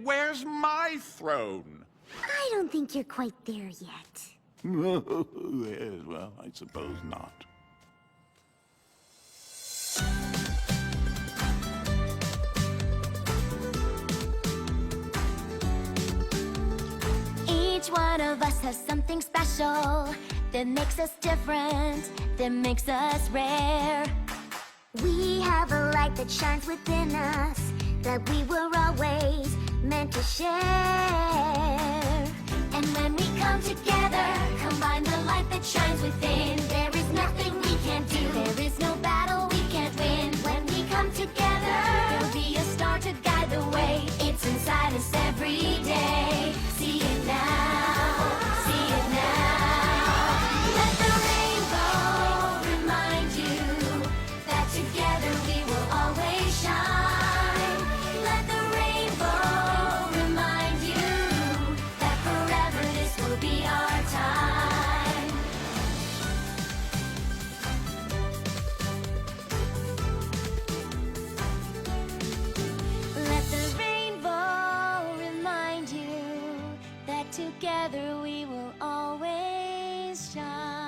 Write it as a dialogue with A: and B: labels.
A: Where's my throne?
B: I don't think you're quite there yet.
A: Well, I suppose not.
B: Each one of us has something special that makes us different, that makes us rare. We have a light that shines within us that we were always meant to share. And when we come together, combine the light that shines within, there is nothing we can't do, there is no battle we can't win. When we come together, there'll be a star to guide the way. It's inside us every day. See it now, see it now. Let the rainbow remind you that together we will always shine. Let the rainbow remind you that forever this will be our time. Let the rainbow remind you that together we will always shine.